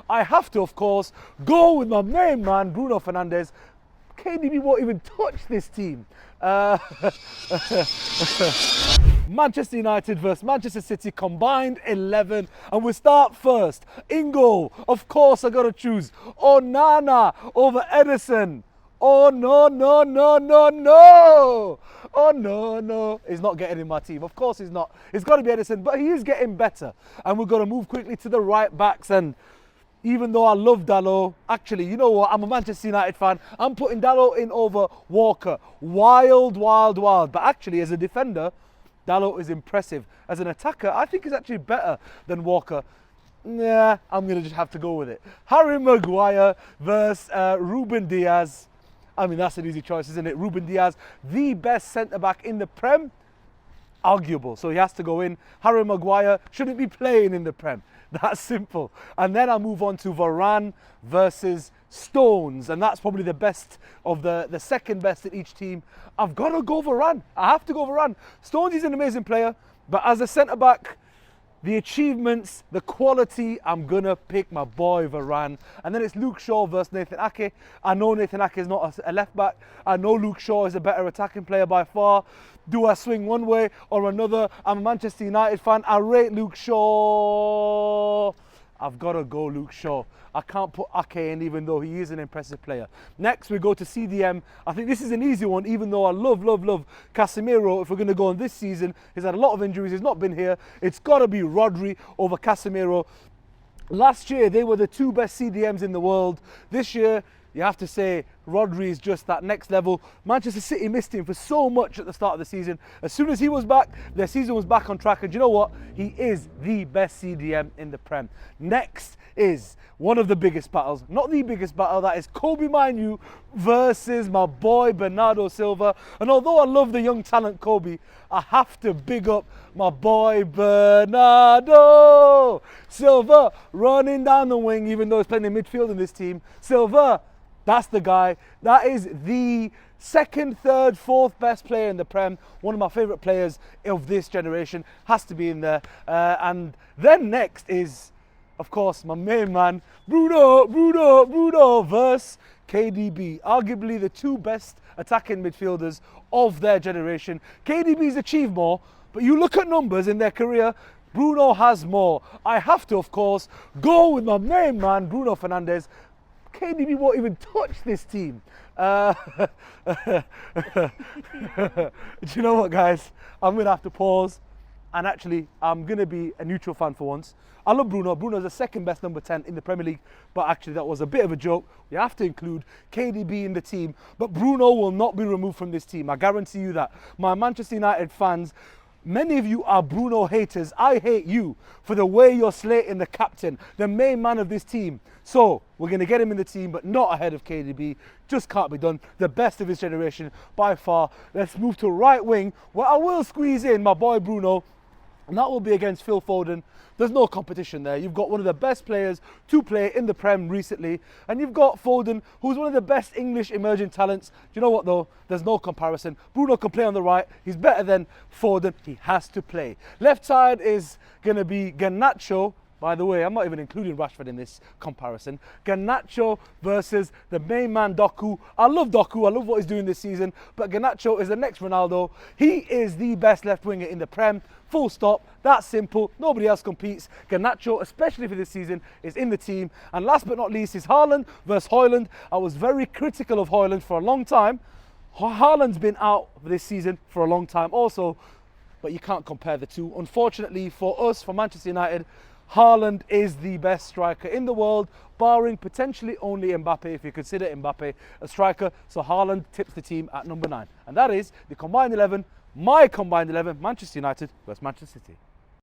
I have to, of course, go with my main man, Bruno Fernandes. KDB won't even touch this team. Manchester United versus Manchester City, combined 11. And we start first. In goal, of course, I got to choose Onana over Ederson. Oh, no, no, no, no, no. Oh, no, no. He's not getting in my team. Of course he's not. It's got to be Ederson, but he is getting better. And we're going to move quickly to the right backs. And even though I love Dalot, actually, you know what? I'm a Manchester United fan. I'm putting Dalot in over Walker. Wild, wild, wild. But actually, as a defender, Dalot is impressive. As an attacker, I think he's actually better than Walker. Nah, I'm going to just have to go with it. Harry Maguire versus Ruben Diaz. I mean, that's an easy choice, isn't it? Ruben Diaz, the best centre-back in the Prem. Arguable, so he has to go in. Harry Maguire shouldn't be playing in the Prem. That's simple. And then I move on to Varane versus Stones, and that's probably the best of the second best at each team. I've got to go Varane. I have to go Varane. Stones is an amazing player, but as a centre-back, the achievements, the quality, I'm going to pick my boy Varane. And then it's Luke Shaw versus Nathan Ake. I know Nathan Ake is not a left back. I know Luke Shaw is a better attacking player by far. Do I swing one way or another? I'm a Manchester United fan. I rate Luke Shaw. I've got to go Luke Shaw. I can't put Ake in even though he is an impressive player. Next we go to CDM. I think this is an easy one even though I love Casemiro. If we're going to go on this season, he's had a lot of injuries, he's not been here. It's got to be Rodri over Casemiro. Last year they were the two best CDMs in the world. This year you have to say Rodri is just that next level. Manchester City missed him for so much at the start of the season. As soon as he was back, their season was back on track. And you know what? He is the best CDM in the Prem. Next is one of the biggest battles, not the biggest battle, that is Kobe Manu versus my boy Bernardo Silva. And although I love the young talent Kobe, I have to big up my boy Bernardo Silva, running down the wing, even though he's playing in midfield in this team. Silva, that's the guy. That is the second, third, fourth best player in the Prem. One of my favourite players of this generation, has to be in there. And then next is, of course, my main man, Bruno versus KDB. Arguably the two best attacking midfielders of their generation. KDB's achieved more, but you look at numbers in their career, Bruno has more. I have to, of course, go with my main man, Bruno Fernandes. KDB won't even touch this team. Do you know what, guys? I'm going to have to pause. And actually, I'm going to be a neutral fan for once. I love Bruno. Bruno's the second best number 10 in the Premier League. But actually, that was a bit of a joke. We have to include KDB in the team. But Bruno will not be removed from this team. I guarantee you that. My Manchester United fans, many of you are Bruno haters. I hate you for the way you're slating the captain, the main man of this team. So, we're going to get him in the team, but not ahead of KDB. Just can't be done. The best of his generation by far. Let's move to right wing, where I will squeeze in my boy Bruno. And that will be against Phil Foden. There's no competition there. You've got one of the best players to play in the Prem recently. And you've got Foden, who's one of the best English emerging talents. Do you know what though? There's no comparison. Bruno can play on the right. He's better than Foden. He has to play. Left side is going to be Garnacho. By the way, I'm not even including Rashford in this comparison. Garnacho versus the main man Doku. I love Doku. I love what he's doing this season. But Garnacho is the next Ronaldo. He is the best left winger in the Prem. Full stop. That's simple. Nobody else competes. Garnacho, especially for this season, is in the team. And last but not least is Haaland versus Højlund. I was very critical of Højlund for a long time. Haaland's been out this season for a long time also. But you can't compare the two. Unfortunately for us, for Manchester United, Haaland is the best striker in the world, barring potentially only Mbappe, if you consider Mbappe a striker. So Haaland tips the team at number 9. And that is the combined 11, my combined 11, Manchester United versus Manchester City.